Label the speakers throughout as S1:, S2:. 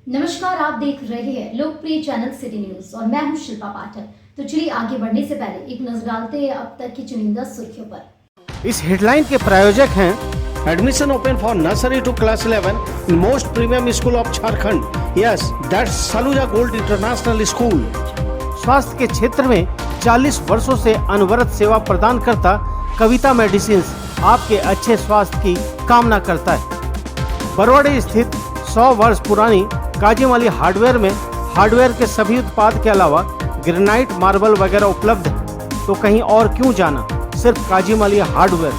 S1: नमस्कार, आप देख रहे हैं लोकप्रिय चैनल सिटी न्यूज और मैं हूं शिल्पा पाठक। तो चलिए आगे बढ़ने से पहले एक नजर डालते हैं अब तक की चुनिंदा सुर्खियों पर।
S2: इस हेडलाइन के प्रायोजक हैं admission open for nursery to class 11 in most premium school of Jharkhand. Yes, that's Saluja gold international school. स्वास्थ्य के क्षेत्र में 40 वर्षों से अनवरत सेवा प्रदान करता कविता मेडिसिन्स आपके अच्छे स्वास्थ्य की कामना करता है। बरवाड़ी स्थित 100 वर्ष पुरानी काजीमाली हार्डवेयर में हार्डवेयर के सभी उत्पाद के अलावा ग्रेनाइट, मार्बल वगैरह उपलब्ध है। तो कहीं और क्यों जाना, सिर्फ काजीमाली हार्डवेयर।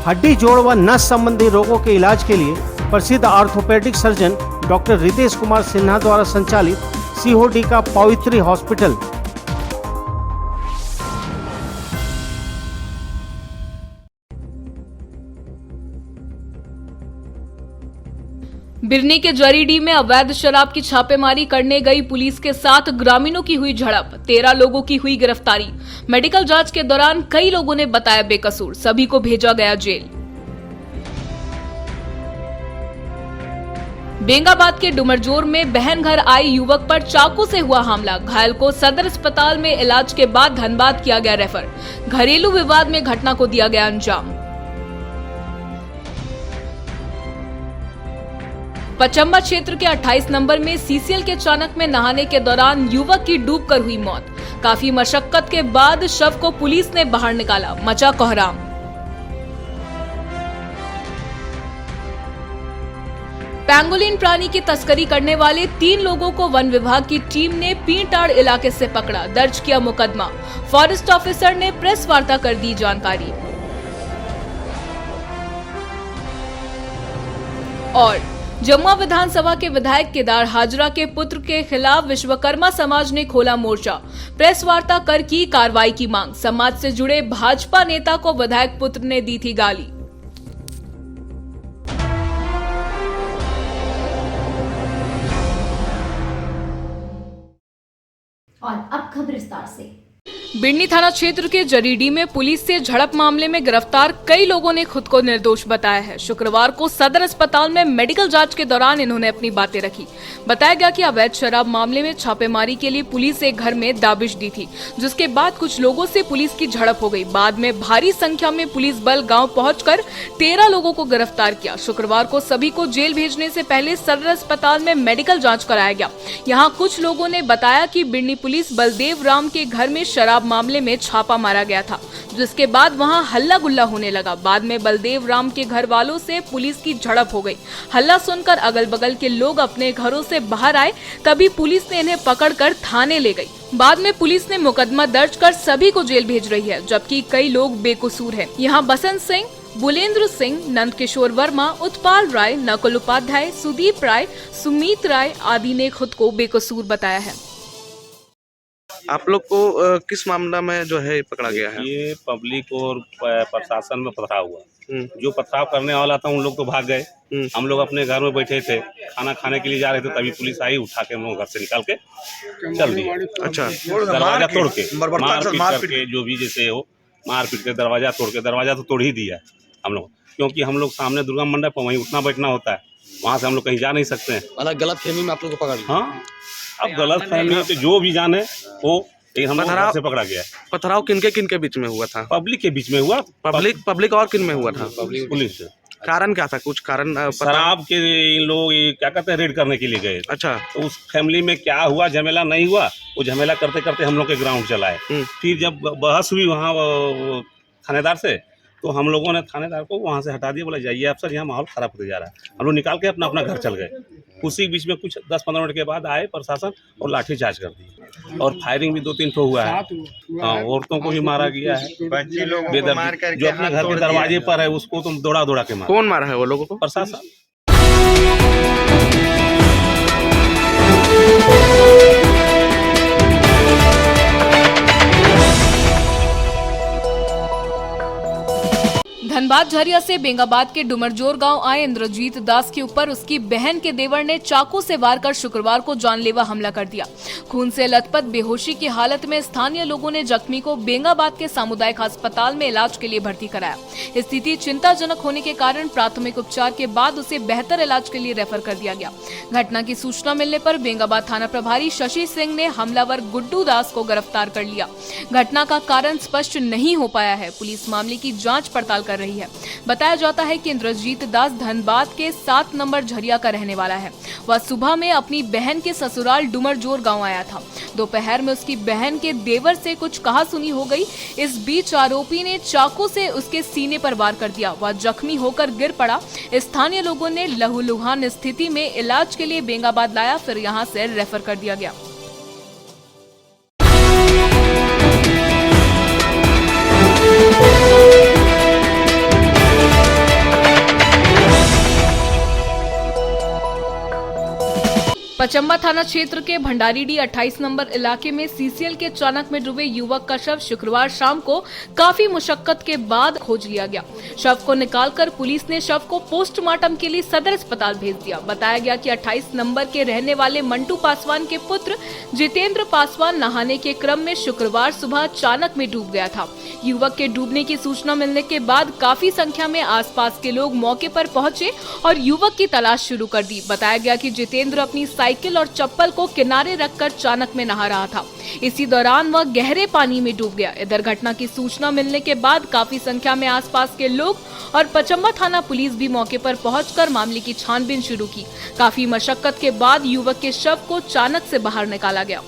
S2: हड्डी, जोड़ व नस संबंधी रोगों के इलाज के लिए प्रसिद्ध orthopaedic surgeon doctor Ritesh Kumar Sinha द्वारा संचालित सीओडी का पवित्री हॉस्पिटल।
S3: बिरनी के जरीडीह में अवैध शराब की छापेमारी करने गई पुलिस के साथ ग्रामीणों की हुई झड़प, 13 लोगों की हुई गिरफ्तारी। मेडिकल जांच के दौरान कई लोगों ने बताया बेकसूर, सभी को भेजा गया जेल। बेंगाबाद के डुमरजोर में बहन घर आई युवक पर चाकू से हुआ हमला, घायल को सदर अस्पताल में इलाज के बाद धनबाद किया गया रेफर। घरेलू विवाद में घटना को दिया गया अंजाम। पचम्बा क्षेत्र के 28 नंबर में सीसीएल के चाणक में नहाने के दौरान युवक की डूबकर हुई मौत। काफी मशक्कत के बाद शव को पुलिस ने बाहर निकाला, मचा कोहराम। पैंगोलिन प्राणी की तस्करी करने वाले 3 लोगों को वन विभाग की टीम ने पीरटाड़ इलाके से पकड़ा, दर्ज किया मुकदमा। फॉरेस्ट ऑफिसर ने प्रेस वार्ता कर दी जानकारी। और जमुआ विधानसभा के विधायक केदार हाजरा के पुत्र के खिलाफ विश्वकर्मा समाज ने खोला मोर्चा, प्रेस वार्ता कर की कार्रवाई की मांग। समाज से जुड़े भाजपा नेता को विधायक पुत्र ने दी थी गाली।
S1: और अब खबर विस्तार से।
S3: बिरनी थाना क्षेत्र के जरीडीह में पुलिस से झड़प मामले में गिरफ्तार कई लोगों ने खुद को निर्दोष बताया है। शुक्रवार को सदर अस्पताल में मेडिकल जांच के दौरान इन्होंने अपनी बातें रखी। बताया गया कि अवैध शराब मामले में छापेमारी के लिए पुलिस एक घर में दाबिश दी थी, जिसके बाद कुछ लोगों से पुलिस की झड़प हो गई। बाद में भारी संख्या में पुलिस बल गाँव पहुंचकर 13 लोगों को गिरफ्तार किया। शुक्रवार को सभी को जेल भेजने से पहले सदर अस्पताल में मेडिकल जाँच कराया गया। यहाँ कुछ लोगों ने बताया कि बिरनी पुलिस बलदेव राम के घर में शराब मामले में छापा मारा गया था, जिसके बाद वहां हल्ला गुल्ला होने लगा। बाद में बलदेव राम के घर वालों से पुलिस की झड़प हो गई। हल्ला सुनकर अगल बगल के लोग अपने घरों से बाहर आए, तभी पुलिस ने इन्हें पकड़कर थाने ले गई। बाद में पुलिस ने मुकदमा दर्ज कर सभी को जेल भेज रही है, जबकि कई लोग बेकसूर हैं। यहाँ बसंत सिंह, बुलेंद्र सिंह, नंद किशोर वर्मा, उत्पाल राय, नकुल उपाध्याय, सुदीप राय, सुमीत राय आदि ने खुद को बेकसूर बताया है।
S4: आप लोग को किस मामला में जो है पकड़ा गया है?
S5: ये पब्लिक और प्रशासन में पथराव हुआ। जो पथराव करने वाला था उन लोग तो भाग गए। हम लोग अपने घर में बैठे थे, खाना खाने के लिए जा रहे थे, तभी पुलिस आई, उठा के हम लोग घर से निकाल के चल दिए।
S4: अच्छा,
S5: दरवाजा तोड़ के मारपीट करके, जो भी जैसे हो मारपीट के दरवाजा तोड़ के, दरवाजा तो तोड़ ही दिया है हम लोग, क्योंकि हम लोग सामने दुर्गा मंडप पर वहीं उठना बैठना होता है, वहाँ से हम लोग कहीं जा नहीं सकते हैं।
S4: अलग गलत फहमी में आप लोग को पकड़ लिया।
S5: हाँ, अब गलत फहमी तो जो भी जाने वो, लेकिन हम लोग से पकड़ा गया है।
S4: पथराव किनके बीच में हुआ था?
S5: पब्लिक के बीच में हुआ।
S4: पब्लिक और किन में हुआ था?
S5: पुलिस।
S4: कारण क्या था? कुछ कारण
S5: शराब के लोग क्या कहते हैं, रेड करने के लिए गए।
S4: अच्छा,
S5: तो उस फैमिली में क्या हुआ, झमेला नहीं हुआ, वो झमेला करते करते हम लोग के ग्राउंड चलाए। फिर जब बहस हुई वहाँ थानेदार से, तो हम लोगों ने थानेदार को वहाँ से हटा दिया, बोला जाइए अफसर, यहाँ माहौल खराब होते जा रहा है। हम लोग निकाल के अपना अपना घर चल गए। उसी बीच में कुछ 10-15 मिनट के बाद आए प्रशासन और लाठी चार्ज कर दी, और फायरिंग भी 2-3 ठो हुआ है। हाँ, औरतों को भी मारा गया है,
S6: बच्चे लोग
S5: जो अपने घर के दरवाजे पर है उसको तुम दौड़ा दौड़ा के मारा।
S4: कौन मारा है वो लोगों को?
S5: प्रशासन।
S3: धनबाद धनबाद झरिया से बेंगाबाद के डुमरजोर गांव आए इंद्रजीत दास के ऊपर उसकी बहन के देवर ने चाकू से वार कर शुक्रवार को जानलेवा हमला कर दिया। खून से लथपथ बेहोशी की हालत में स्थानीय लोगों ने जख्मी को बेंगाबाद के सामुदायिक अस्पताल में इलाज के लिए भर्ती कराया। स्थिति चिंताजनक होने के कारण प्राथमिक उपचार के बाद उसे बेहतर इलाज के लिए रेफर कर दिया गया। घटना की सूचना मिलने पर बेंगाबाद थाना प्रभारी शशि सिंह ने हमलावर गुड्डू दास को गिरफ्तार कर लिया। घटना का कारण स्पष्ट नहीं हो पाया है। पुलिस मामले की जांच पड़ताल कर रही है। बताया जाता है कि इंद्रजीत दास धनबाद के 7 नंबर झरिया का रहने वाला है। वह सुबह में अपनी बहन के ससुराल डुमरजोर गांव आया था। दोपहर में उसकी बहन के देवर से कुछ कहासुनी हो गई। इस बीच आरोपी ने चाकू से उसके सीने पर वार कर दिया। वह जख्मी होकर गिर पड़ा। स्थानीय लोगों ने लहूलुहान स्थिति में इलाज के लिए बेंगाबाद लाया, फिर यहां से रेफर कर दिया गया। पचम्बा थाना क्षेत्र के भंडारीडी 28 नंबर इलाके में सीसीएल के चाणक में डूबे युवक का शव शुक्रवार शाम को काफी मुशक्कत के बाद खोज लिया गया। शव को निकालकर पुलिस ने शव को पोस्टमार्टम के लिए सदर अस्पताल भेज दिया। बताया गया कि 28 नंबर के रहने वाले मंटू पासवान के पुत्र जितेंद्र पासवान नहाने के क्रम में शुक्रवार सुबह चाणक में डूब गया था। युवक के डूबने की सूचना मिलने के बाद काफी संख्या में आसपास के लोग मौके पर पहुंचे और युवक की तलाश शुरू कर दी। बताया गया कि जितेंद्र अपनी साइकिल और चप्पल को किनारे रखकर चाणक में नहा रहा था। इसी दौरान वह गहरे पानी में डूब गया। इधर घटना की सूचना मिलने के बाद काफी संख्या में आसपास के लोग और पचम्बा थाना पुलिस भी मौके पर पहुंचकर मामले की छानबीन शुरू की। काफी मशक्कत के बाद युवक के शव को चाणक से बाहर निकाला गया।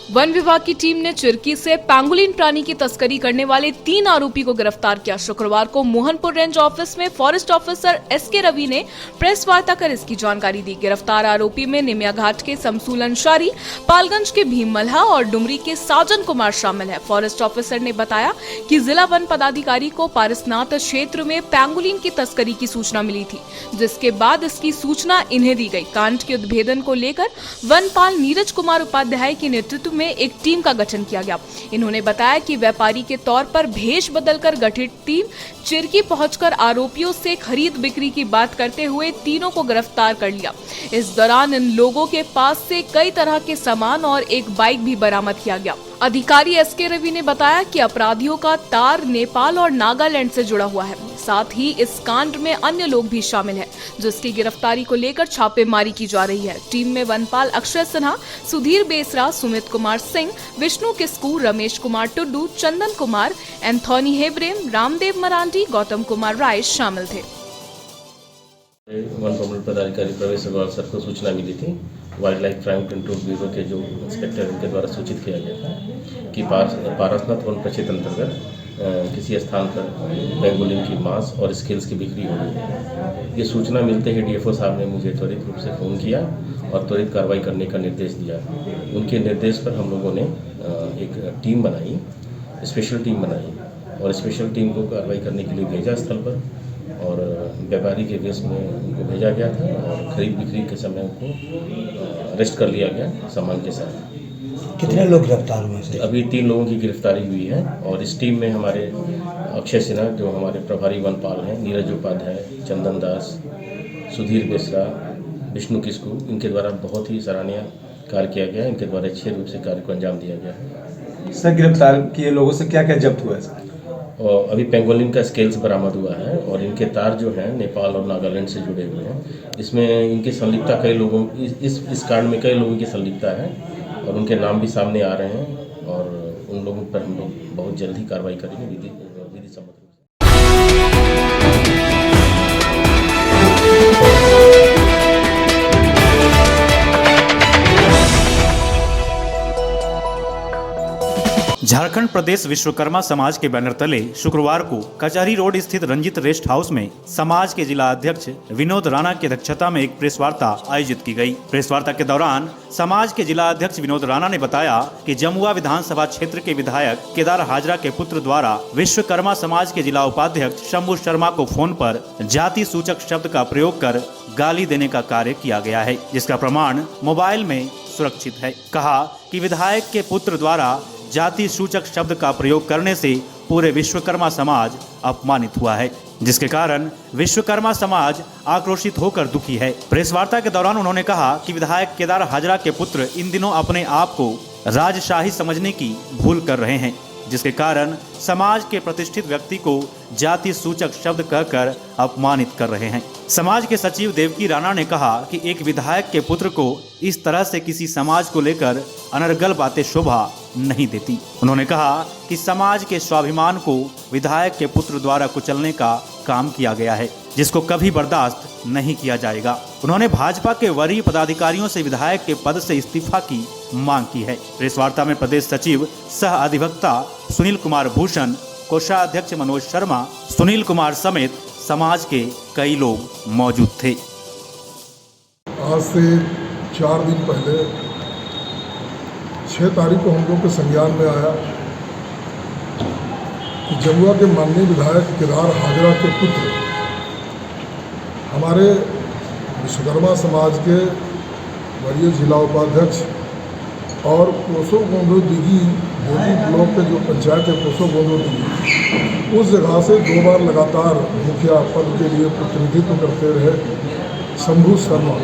S3: वन विभाग की टीम ने चिरकी से पैंगोलिन प्राणी की तस्करी करने वाले 3 आरोपी को गिरफ्तार किया। शुक्रवार को मोहनपुर रेंज ऑफिस में फॉरेस्ट ऑफिसर एसके रवि ने प्रेस वार्ता कर इसकी जानकारी दी। गिरफ्तार आरोपी में निमिया घाट के समसूल अंसारी, पालगंज के भीम मल्हा और डुमरी के साजन कुमार शामिल है। फॉरेस्ट ऑफिसर ने बताया कि जिला वन पदाधिकारी को पारसनाथ क्षेत्र में पैंगोलिन की तस्करी की सूचना मिली थी, जिसके बाद इसकी सूचना इन्हें दी गई। कांड के उद्भेदन को लेकर वनपाल नीरज कुमार उपाध्याय के नेतृत्व में एक टीम का गठन किया गया। इन्होंने बताया कि व्यापारी के तौर पर भेष बदलकर गठित टीम चिरकी पहुंचकर आरोपियों से खरीद बिक्री की बात करते हुए तीनों को गिरफ्तार कर लिया। इस दौरान इन लोगों के पास से कई तरह के सामान और एक बाइक भी बरामद किया गया। अधिकारी एसके रवि ने बताया कि अपराधियों का तार नेपाल और नागालैंड से जुड़ा हुआ है। साथ ही इस कांड में अन्य लोग भी शामिल हैं, जिसकी गिरफ्तारी को लेकर छापेमारी की जा रही है। टीम में वनपाल अक्षय सिन्हा, सुधीर बेसरा, सुमित कुमार सिंह, विष्णु किस्कू, रमेश कुमार टुड्डू, चंदन कुमार, एंथोनी हेब्रेम, रामदेव मरांडी, गौतम कुमार राय शामिल थे।
S6: वन प्रमंडल पदाधिकारी प्रवेश अग्रवाल सर को सूचना मिली थी। Wild life crime control bureau के जो इंस्पेक्टर उनके द्वारा सूचित किया गया था कि पारसनाथ वन प्रक्षेत्र अंतर्गत किसी स्थान पर पैंगोलिन की मांस और स्केल्स की बिक्री हो रही है। ये सूचना मिलते ही डीएफओ साहब ने मुझे त्वरित रूप से फ़ोन किया और त्वरित कार्रवाई करने का निर्देश दिया। उनके निर्देश पर हम लोगों ने एक टीम बनाई, स्पेशल टीम बनाई और स्पेशल टीम को कार्रवाई करने के लिए भेजा स्थल पर और व्यापारी के वेश में उनको भेजा गया था और खरीद बिक्री के समय उनको अरेस्ट कर लिया गया सामान के साथ।
S7: कितने लोग गिरफ्तार हुए हैं?
S6: अभी 3 लोगों की गिरफ्तारी हुई है और इस टीम में हमारे अक्षय सिन्हा जो हमारे प्रभारी वनपाल हैं, नीरज उपाध्याय, चंदन दास, सुधीर बेसरा, विष्णु किस्कू, इनके द्वारा बहुत ही सराहनीय कार्य किया गया। इनके द्वारा अच्छे रूप से कार्य को अंजाम दिया गया है।
S7: सर, गिरफ्तार किए लोगों से क्या क्या जब्त हुआ है सर?
S6: और अभी पैंगोलिन का स्केल्स बरामद हुआ है और इनके तार जो हैं नेपाल और नागालैंड से जुड़े हुए हैं। इसमें इनकी संलिप्तता कई लोगों इस कांड में कई लोगों की संलिप्तता है और उनके नाम भी सामने आ रहे हैं और उन लोगों पर हम लोग बहुत जल्द ही कार्रवाई करेंगे विधि सम्मत रूप से।
S8: झारखंड प्रदेश विश्वकर्मा समाज के बैनर तले शुक्रवार को कचहरी रोड स्थित रंजित रेस्ट हाउस में समाज के जिला अध्यक्ष विनोद राणा की अध्यक्षता में एक प्रेस वार्ता आयोजित की गई। प्रेस वार्ता के दौरान समाज के जिला अध्यक्ष विनोद राणा ने बताया कि जमुआ विधानसभा क्षेत्र के विधायक केदार हाजरा के पुत्र द्वारा विश्वकर्मा समाज के जिला उपाध्यक्ष शंभू शर्मा को फोन पर जाति सूचक शब्द का प्रयोग कर गाली देने का कार्य किया गया है, जिसका प्रमाण मोबाइल में सुरक्षित है। कहा कि विधायक के पुत्र द्वारा जाति सूचक शब्द का प्रयोग करने से पूरे विश्वकर्मा समाज अपमानित हुआ है, जिसके कारण विश्वकर्मा समाज आक्रोशित होकर दुखी है। प्रेस वार्ता के दौरान उन्होंने कहा कि विधायक केदार हाजरा के पुत्र इन दिनों अपने आप को राजशाही समझने की भूल कर रहे हैं, जिसके कारण समाज के प्रतिष्ठित व्यक्ति को जाति सूचक शब्द कहकर अपमानित कर रहे हैं। समाज के सचिव देवकी राणा ने कहा कि एक विधायक के पुत्र को इस तरह से किसी समाज को लेकर अनर्गल बातें शोभा नहीं देती। उन्होंने कहा कि समाज के स्वाभिमान को विधायक के पुत्र द्वारा कुचलने का काम किया गया है, जिसको कभी बर्दाश्त नहीं किया जाएगा। उन्होंने भाजपा के वरीय पदाधिकारियों से विधायक के पद से इस्तीफा की मांग की है। प्रेस वार्ता में प्रदेश सचिव सह अधिवक्ता सुनील कुमार भूषण, कोषाध्यक्ष मनोज शर्मा, सुनील कुमार समेत समाज के कई लोग मौजूद थे।
S9: आज से 4 दिन पहले 6 तारीख को हम लोग के संज्ञान में आया कि जमुआ के माननीय विधायक केदार हाजरा के पुत्र हमारे विश्वकर्मा समाज के वरीय जिला उपाध्यक्ष और कोसो गोंदो दिघी देवी ब्लॉक के जो पंचायत है कोसो गोंदो दिघी, उस जगह से 2 बार लगातार मुखिया पद के लिए प्रतिनिधित्व करते रहे शंभू शर्मा।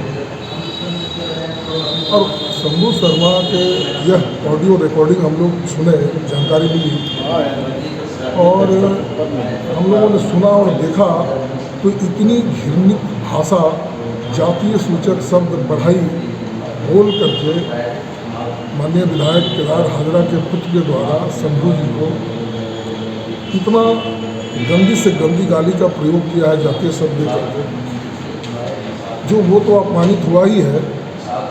S9: और शंभू शर्मा के यह ऑडियो रिकॉर्डिंग हम लोग सुने, जानकारी मिली और हम लोगों ने सुना और देखा तो इतनी घृणित भाषा, जातीय सूचक शब्द बढ़ाई बोल करके माननीय विधायक केदार हाजरा के पुत्र के द्वारा शंभू जी को इतना गंदी से गंदी गाली का प्रयोग किया है जातीय शब्द करके, जो वो तो अपमानित हुआ ही है,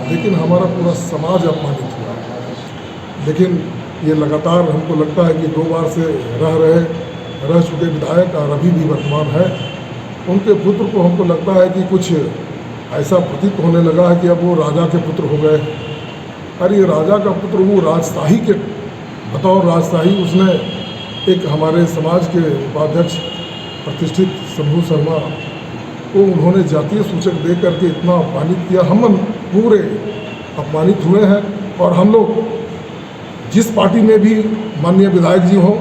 S9: लेकिन हमारा पूरा समाज अपमानित हुआ है। लेकिन ये लगातार हमको लगता है कि 2 बार से रह चुके विधायक और अभी भी वर्तमान है, उनके पुत्र को हमको लगता है कि कुछ ऐसा प्रतीत होने लगा है कि अब वो राजा के पुत्र हो गए। अरे ये राजा का पुत्र, वो राजशाही के बतौर राजशाही उसने एक हमारे समाज के उपाध्यक्ष प्रतिष्ठित शंभू शर्मा को उन्होंने जातीय सूचक दे करके इतना अपमानित किया। हम पूरे अपमानित हुए हैं और हम लोग जिस पार्टी में भी माननीय विधायक जी हों,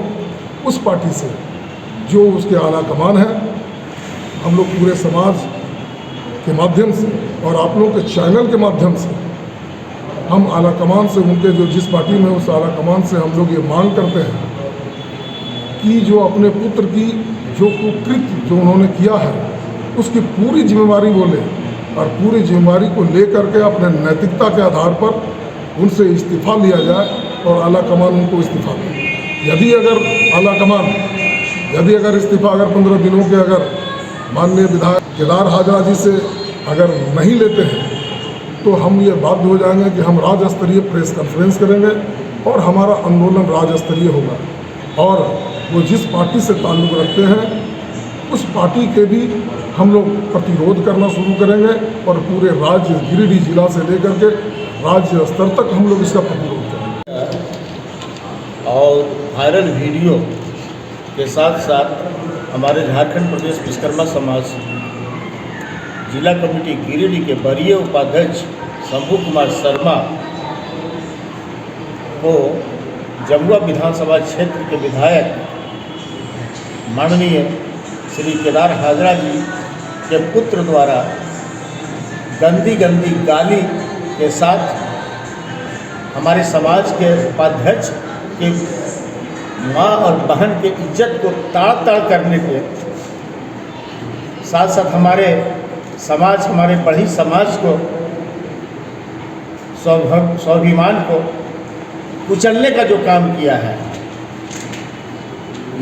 S9: उस पार्टी से जो उसके आला कमान है, हम लोग पूरे समाज के माध्यम से और आप लोगों के चैनल के माध्यम से हम आला कमान से, उनके जो जिस पार्टी में उस आला कमान से हम लोग ये मांग करते हैं कि जो अपने पुत्र की जो कुकृत्य जो उन्होंने किया है उसकी पूरी जिम्मेवारी वो ले और पूरी जिम्मेवारी को ले करके अपने नैतिकता के आधार पर उनसे इस्तीफा लिया जाए और आला कमान उनको इस्तीफा दे। यदि अगर आला कमान इस्तीफा अगर 15 दिनों के अगर माननीय विधायक केदार हाजरा जी से अगर नहीं लेते हैं तो हम ये बाध्य हो जाएंगे कि हम राज्य स्तरीय प्रेस कॉन्फ्रेंस करेंगे और हमारा आंदोलन राज्य स्तरीय होगा और वो जिस पार्टी से ताल्लुक़ रखते हैं उस पार्टी के भी हम लोग प्रतिरोध करना शुरू करेंगे और पूरे राज्य गिरिडीह जिला से लेकर के राज्य स्तर तक हम लोग इसका प्रतिरोध करेंगे।
S10: और वायरल वीडियो के साथ साथ हमारे झारखंड प्रदेश विश्वकर्मा समाज जिला कमेटी गिरिडीह के वरीय उपाध्यक्ष शंभू कुमार शर्मा को जमुआ विधानसभा क्षेत्र के विधायक माननीय श्री केदार हाजरा जी के पुत्र द्वारा गंदी गाली के साथ हमारे समाज के उपाध्यक्ष की माँ और बहन के इज्जत को ताड़ करने के साथ साथ हमारे पढ़ी समाज को स्वाभिमान को कुचलने का जो काम किया है,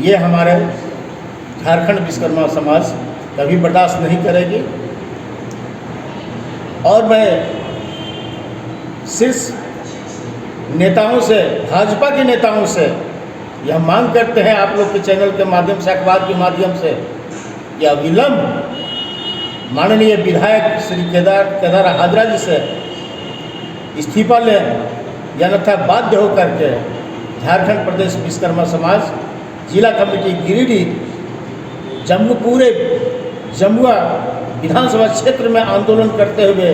S10: ये हमारे झारखंड विश्वकर्मा समाज कभी बर्दाश्त नहीं करेगी। और मैं शीर्ष नेताओं से, भाजपा के नेताओं से यह मांग करते हैं आप लोग के चैनल के माध्यम से, अखबार के माध्यम से, कि अविलंब माननीय विधायक श्री केदार हाजरा जी से इस्तीफा लें, या अन्यथा बाध्य होकर के झारखंड प्रदेश विश्वकर्मा समाज जिला कमेटी गिरिडीह पूरे जमुआ विधानसभा क्षेत्र में आंदोलन करते हुए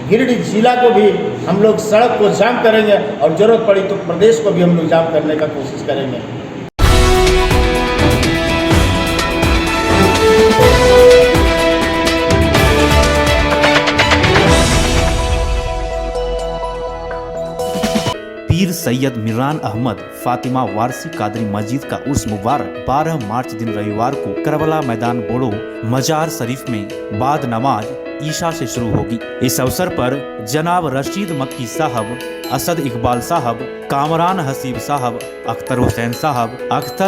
S10: गिरिडीह जिला को भी हम लोग सड़क को जाम करेंगे और जरूरत पड़ी तो प्रदेश को भी हम लोग जाम करने का कोशिश करेंगे।
S8: पीर सैयद मिरान अहमद फातिमा वारसी कादरी मस्जिद का उर्स मुबारक 12 मार्च दिन रविवार को करबला मैदान बोड़ो मजार शरीफ में बाद नमाज ईशा से शुरू होगी। इस अवसर पर जनाब रशीद मक्की साहब, असद इकबाल साहब, कामरान हसीब साहब, अख्तर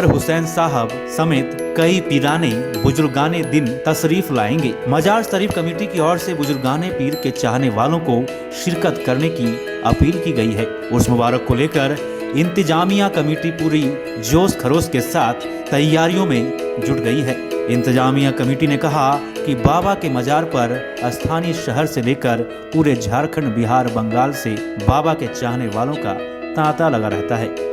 S8: हुसैन साहब समेत कई पीराने बुजुर्गाने दिन तशरीफ लाएंगे। मजार शरीफ कमेटी की ओर से बुजुर्गाने पीर के चाहने वालों को शिरकत करने की अपील की गई है। उस मुबारक को लेकर इंतजामिया कमेटी पूरी जोश खरोश के साथ तैयारियों में जुट गई है। इंतजामिया कमेटी ने कहा कि बाबा के मजार पर स्थानीय शहर से लेकर पूरे झारखंड, बिहार, बंगाल से बाबा के चाहने वालों का तांता लगा रहता है।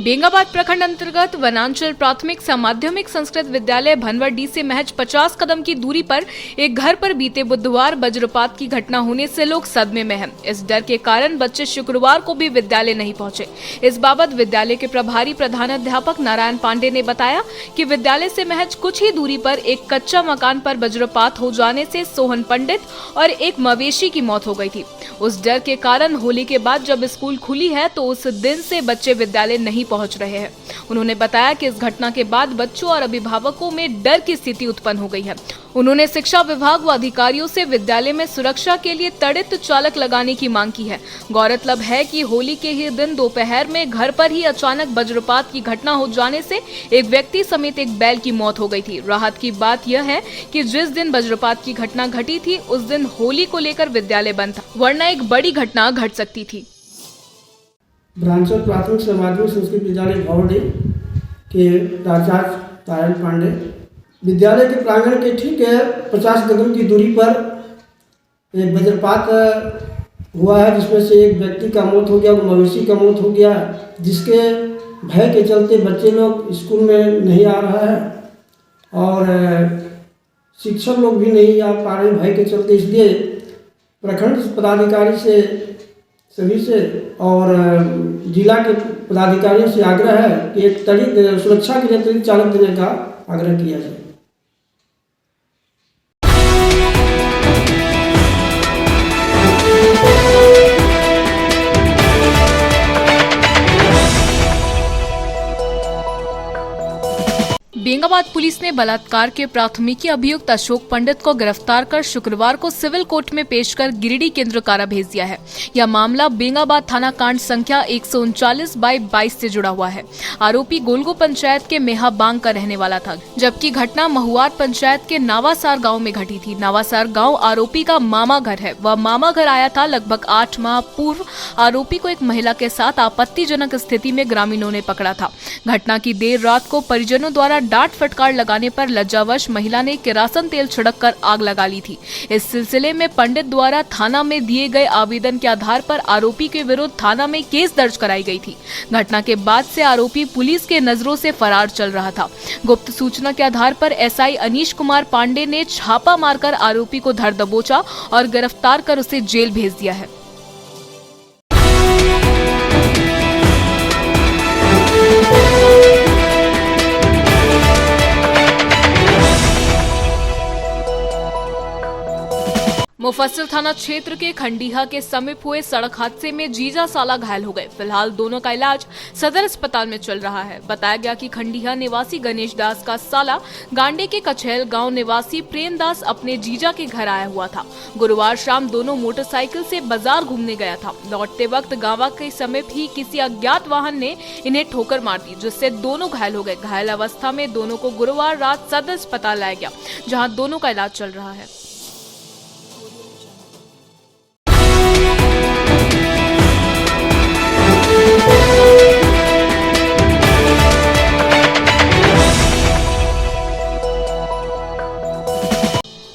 S3: बेंगाबाद प्रखंड अंतर्गत वनांचल प्राथमिक व माध्यमिक संस्कृत विद्यालय भनवरडी से महज 50 कदम की दूरी पर एक घर पर बीते बुधवार वज्रपात की घटना होने से लोग सदमे में हैं। इस डर के कारण बच्चे शुक्रवार को भी विद्यालय नहीं पहुंचे। इस बाबत विद्यालय के प्रभारी प्रधानाध्यापक नारायण पांडे ने बताया कि विद्यालय से महज कुछ ही दूरी पर एक कच्चा मकान पर वज्रपात हो जाने से सोहन पंडित और एक मवेशी की मौत हो गई थी। उस डर के कारण होली के बाद जब स्कूल खुली है तो उस दिन से बच्चे विद्यालय नहीं पहुंच रहे हैं। उन्होंने बताया कि इस घटना के बाद बच्चों और अभिभावकों में डर की स्थिति उत्पन्न हो गई है। उन्होंने शिक्षा विभाग व अधिकारियों से विद्यालय में सुरक्षा के लिए त्वरित चालक लगाने की मांग की है। गौरतलब है कि होली के ही दिन दोपहर में घर पर ही अचानक वज्रपात की घटना हो जाने से एक व्यक्ति समेत एक बैल की मौत हो गई थी। राहत की बात यह है कि जिस दिन वज्रपात की घटना घटी थी उस दिन होली को लेकर विद्यालय बंद था, वरना एक बड़ी घटना घट सकती थी।
S11: ब्रांचल प्राथमिक से माध्यमिक संस्कृत विद्यालय भवरडी के प्राचार्य नारायण पांडे विद्यालय के प्रांगण के ठीक 50 कदम की दूरी पर एक वज्रपात हुआ है, जिसमें से एक व्यक्ति का मौत हो गया, मवेशी का मौत हो गया, जिसके भय के चलते बच्चे लोग स्कूल में नहीं आ रहा है और शिक्षक लोग भी नहीं आ पा रहे भय के चलते। इसलिए प्रखंड पदाधिकारी से सभी से और जिला के पदाधिकारियों से आग्रह है कि एक त्वरित सुरक्षा के लिए त्वरित चालक देने का आग्रह किया जाए।
S3: बेंगाबाद पुलिस ने बलात्कार के प्राथमिकी अभियुक्त अशोक पंडित को गिरफ्तार कर शुक्रवार को सिविल कोर्ट में पेश कर गिरिडीह केंद्र कारा भेज दिया है। यह मामला बेंगाबाद थाना कांड संख्या 139/22 से जुड़ा हुआ है। आरोपी गोलगो पंचायत के मेहाबांग का रहने वाला था, जबकि घटना महुआर पंचायत के नावासार गाँव में घटी थी। नावासार गाँव आरोपी का मामा घर है। वह मामा घर आया था। लगभग 8 माह पूर्व आरोपी को एक महिला के साथ आपत्तिजनक स्थिति में ग्रामीणों ने पकड़ा था। घटना की देर रात को परिजनों द्वारा डांट फटकार लगाने पर लज्जावश महिला ने किरासन तेल छिड़ककर आग लगा ली थी। इस सिलसिले में पंडित द्वारा थाना में दिए गए आवेदन के आधार पर आरोपी के विरुद्ध थाना में केस दर्ज कराई गई थी। घटना के बाद से आरोपी पुलिस के नजरों से फरार चल रहा था। गुप्त सूचना के आधार पर एसआई अनीश कुमार पांडे ने छापा मारकर आरोपी को धर दबोचा और गिरफ्तार कर उसे जेल भेज दिया है। मुफस्सिल थाना क्षेत्र के खंडीहा के समीप हुए सड़क हादसे में जीजा साला घायल हो गए। फिलहाल दोनों का इलाज सदर अस्पताल में चल रहा है। बताया गया कि खंडीहा निवासी गणेश दास का साला गांडे के कछेल गांव निवासी प्रेम दास अपने जीजा के घर आया हुआ था। गुरुवार शाम दोनों मोटरसाइकिल से बाजार घूमने गया था। लौटते वक्त गांवा के समीप ही किसी अज्ञात वाहन ने इन्हें ठोकर मार दी, जिससे दोनों घायल हो गए। घायल अवस्था में दोनों को गुरुवार रात सदर अस्पताल लाया गया, जहाँ दोनों का इलाज चल रहा है।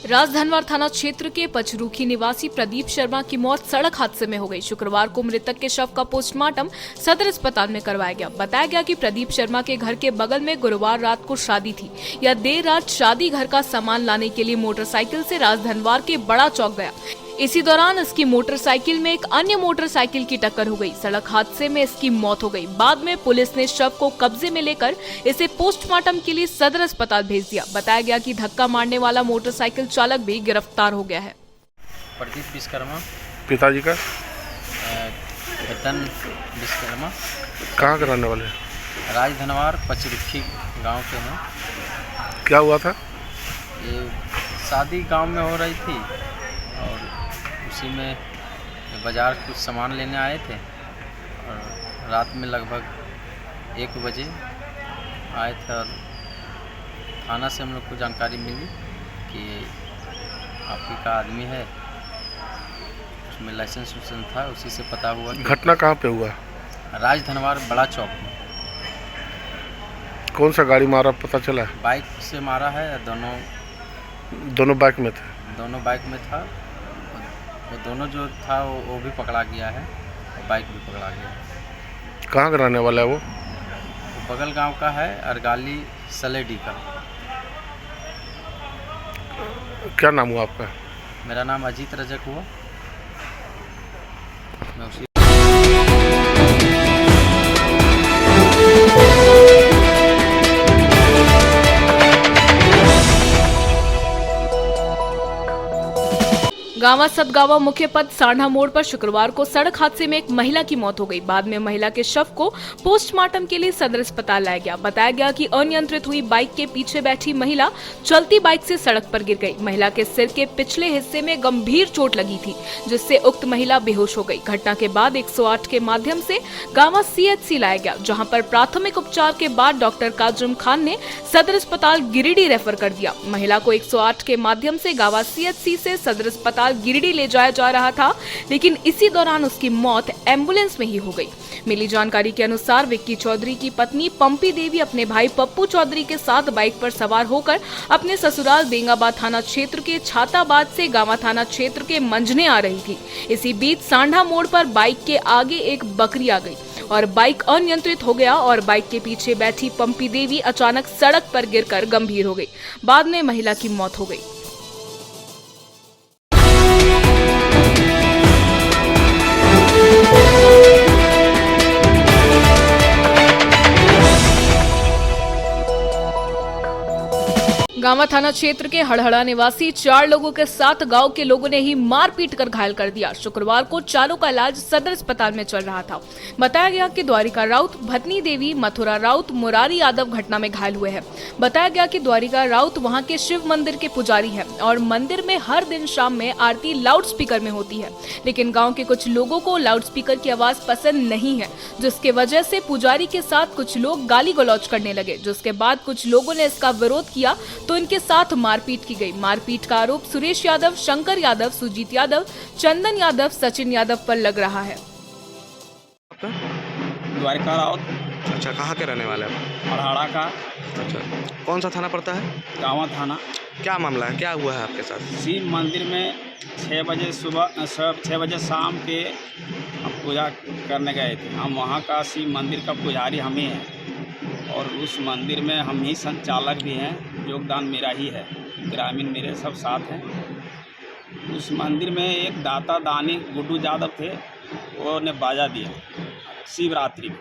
S3: राजधनवार थाना क्षेत्र के पचरूखी निवासी प्रदीप शर्मा की मौत सड़क हादसे में हो गई। शुक्रवार को मृतक के शव का पोस्टमार्टम सदर अस्पताल में करवाया गया। बताया गया कि प्रदीप शर्मा के घर के बगल में गुरुवार रात को शादी थी। यह देर रात शादी घर का सामान लाने के लिए मोटरसाइकिल से राजधनवार के बड़ा चौक गया। इसी दौरान इसकी मोटरसाइकिल में एक अन्य मोटरसाइकिल की टक्कर हो गई। सड़क हादसे में इसकी मौत हो गई। बाद में पुलिस ने शव को कब्जे में लेकर इसे पोस्टमार्टम के लिए सदर अस्पताल भेज दिया। बताया गया कि धक्का मारने वाला मोटरसाइकिल चालक भी गिरफ्तार हो गया है।
S12: प्रदीप विश्वकर्मा,
S4: पिताजी का
S12: रतन विश्वकर्मा,
S4: कहाँ के रहने वाले?
S12: राजधनवार पचरुखी गांव के हैं।
S4: क्या हुआ था?
S12: ये शादी गांव में हो रही थी और उसी में बाज़ार कुछ सामान लेने आए थे और रात में लगभग 1 बजे आए थे और थाना से हम लोग को जानकारी मिली कि आप ही का आदमी है, उसमें लाइसेंस था, उसी से पता हुआ।
S4: घटना कहाँ पे हुआ?
S12: राजधनवार बड़ा चौक में।
S4: कौन सा गाड़ी मारा पता चला?
S12: बाइक से मारा है।
S4: दोनों बाइक में थे?
S12: दोनों बाइक में था। वो दोनों जो था वो भी पकड़ा गया है और बाइक भी पकड़ा गया है।
S4: कहाँ का रहने वाला है वो?
S12: बगल गांव का है, अरगाली सलेडी का।
S4: क्या नाम हुआ आपका?
S12: मेरा नाम अजीत रजक हुआ। मैं उसी
S3: गांवा सतगावा मुख्य पथ सांढा मोड़ पर शुक्रवार को सड़क हादसे में एक महिला की मौत हो गई। बाद में महिला के शव को पोस्टमार्टम के लिए सदर अस्पताल लाया गया। बताया गया कि अनियंत्रित हुई बाइक के पीछे बैठी महिला चलती बाइक से सड़क पर गिर गई। महिला के सिर के पिछले हिस्से में गंभीर चोट लगी थी, जिससे उक्त महिला बेहोश हो गई। घटना के बाद 108 के माध्यम से गांवा CHC लाया गया, जहाँ पर प्राथमिक उपचार के बाद डॉक्टर काजम खान ने सदर अस्पताल गिरिडीह रेफर कर दिया। महिला को 108 के माध्यम से गांवा CHC से सदर अस्पताल गिरिडीह ले जाया जा रहा था, लेकिन इसी दौरान उसकी मौत एम्बुलेंस में ही हो गई। मिली जानकारी के अनुसार विक्की चौधरी की पत्नी पंपी देवी अपने भाई पप्पू चौधरी के साथ बाइक पर सवार होकर अपने ससुराल बेंगाबाद थाना क्षेत्र के छाताबाद से गांवा थाना क्षेत्र के मंजने आ रही थी। इसी बीच सांढा मोड़ पर बाइक के आगे एक बकरी आ गई और बाइक अनियंत्रित हो गया और बाइक के पीछे बैठी पंपी देवी अचानक सड़क पर गिरकर गंभीर हो गई। बाद में महिला की मौत हो गई। गांवा थाना क्षेत्र के हड़हड़ा निवासी 4 लोगों के साथ गांव के लोगों ने ही मार पीट कर घायल कर दिया। शुक्रवार को चारों का इलाज सदर अस्पताल में चल रहा था। बताया गया कि द्वारिका राउत, भतनी देवी, मथुरा राउत, मुरारी यादव घटना में घायल हुए हैं। बताया गया कि द्वारिका राउत वहां के शिव मंदिर के पुजारी है और मंदिर में हर दिन शाम में आरती लाउड स्पीकर में होती है, लेकिन गाँव के कुछ लोगों को लाउड स्पीकर की आवाज पसंद नहीं है, जिसके वजह से पुजारी के साथ कुछ लोग गाली गलौज करने लगे। जिसके बाद कुछ लोगों ने इसका विरोध किया तो इनके साथ मारपीट की गई। मारपीट का आरोप सुरेश यादव, शंकर यादव, सुजीत यादव, चंदन यादव, सचिन यादव पर लग रहा है।
S12: द्वारिका राउत।
S4: अच्छा, कहाँ के रहने वाले हैं?
S12: हड़हड़ा का।
S4: अच्छा, कौन सा थाना पड़ता है?
S12: गांवा थाना।
S4: क्या मामला है, क्या हुआ है आपके साथ?
S12: शिव मंदिर में 6 बजे सुबह 6 बजे शाम के हम पूजा करने गए थे। हम वहाँ का शिव मंदिर का पुजारी हम ही हैं और उस मंदिर में हम ही संचालक भी हैं। योगदान मेरा ही है, ग्रामीण मेरे सब साथ हैं। उस मंदिर में एक दाता दानी गुड्डू यादव थे, वो ने बाजा दिया शिवरात्रि में।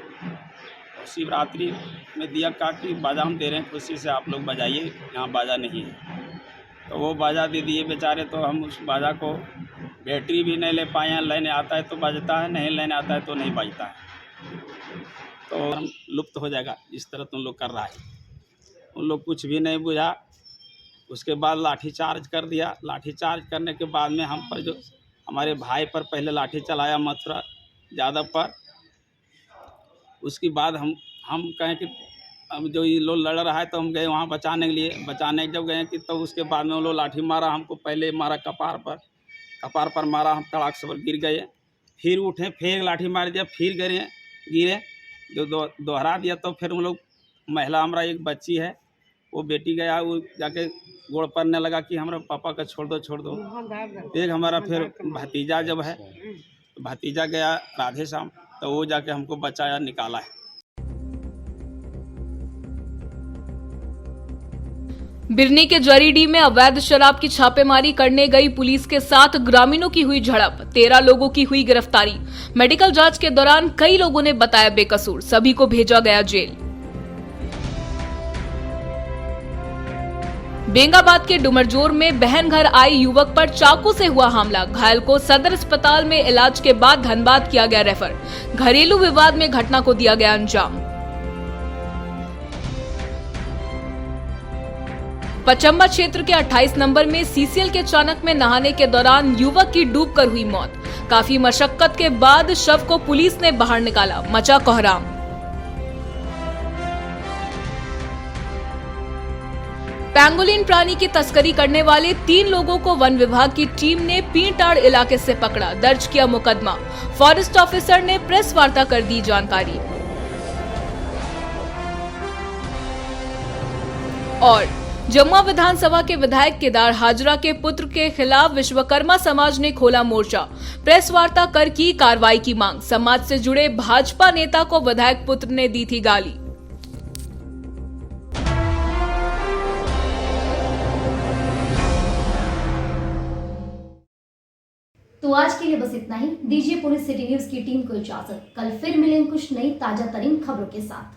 S12: शिवरात्रि में दिया कहा कि बाजा हम दे रहे हैं, खुशी से आप लोग बजाइए, यहाँ बाजा नहीं है।
S13: तो वो बाजा दे दिए बेचारे। तो हम उस बाजा को बैटरी भी नहीं ले पाए हैं, लेने आता है तो बजता है, नहीं लेने आता है तो नहीं बजता है। तो हम लुप्त हो जाएगा इस तरह तुम लोग कर रहा है। उन लोग कुछ भी नहीं बुझा। उसके बाद लाठी चार्ज कर दिया। लाठी चार्ज करने के बाद में हम पर जो हमारे भाई पर पहले लाठी चलाया मथुरा यादव पर। उसके बाद हम कहें कि अब जो ये लोग लड़ रहा है तो हम गए वहाँ बचाने के लिए। बचाने जब गए कि तो उसके बाद में वो लोग लाठी मारा हमको। पहले मारा कपार पर मारा, हम तड़ाक से गिर गए। फिर उठे, फिर लाठी मार दिया, फिर गिरे जो दोहरा दिया। तो फिर हम लोग महिला, हमारा एक बच्ची है, वो बेटी गया, वो जाके गोड़ पड़ने लगा कि हमारे पापा का छोड़ दो। एक हमारा फिर भतीजा जब है, भतीजा गया राधे श्याम, तो वो जाके हमको बचाया, निकाला है।
S3: बिरनी के जरीडीह में अवैध शराब की छापेमारी करने गई पुलिस के साथ ग्रामीणों की हुई झड़प, 13 लोगों की हुई गिरफ्तारी। मेडिकल जांच के दौरान कई लोगों ने बताया बेकसूर, सभी को भेजा गया जेल। बेंगाबाद के डुमरजोर में बहन घर आई युवक पर चाकू से हुआ हमला, घायल को सदर अस्पताल में इलाज के बाद धनबाद किया गया रेफर। घरेलू विवाद में घटना को दिया गया अंजाम। पचम्बा क्षेत्र के 28 नंबर में सीसीएल के चाणक में नहाने के दौरान युवक की डूबकर हुई मौत। काफी मशक्कत के बाद शव को पुलिस ने बाहर निकाला, मचा कोहराम। पैंगोलिन प्राणी की तस्करी करने वाले 3 लोगों को वन विभाग की टीम ने पीरटाड़ इलाके से पकड़ा, दर्ज किया मुकदमा। फॉरेस्ट ऑफिसर ने प्रेस वार्ता कर दी जानकारी। और जमुआ विधानसभा के विधायक केदार हाजरा के पुत्र के खिलाफ विश्वकर्मा समाज ने खोला मोर्चा, प्रेस वार्ता कर की कार्रवाई की मांग। समाज से जुड़े भाजपा नेता को विधायक पुत्र ने दी थी गाली।
S1: तो आज के लिए बस इतना ही। दीजिए पुलिस सिटी न्यूज की टीम को इजाजत। कल फिर मिलेंगे कुछ नई ताजा तरीन खबरों के साथ।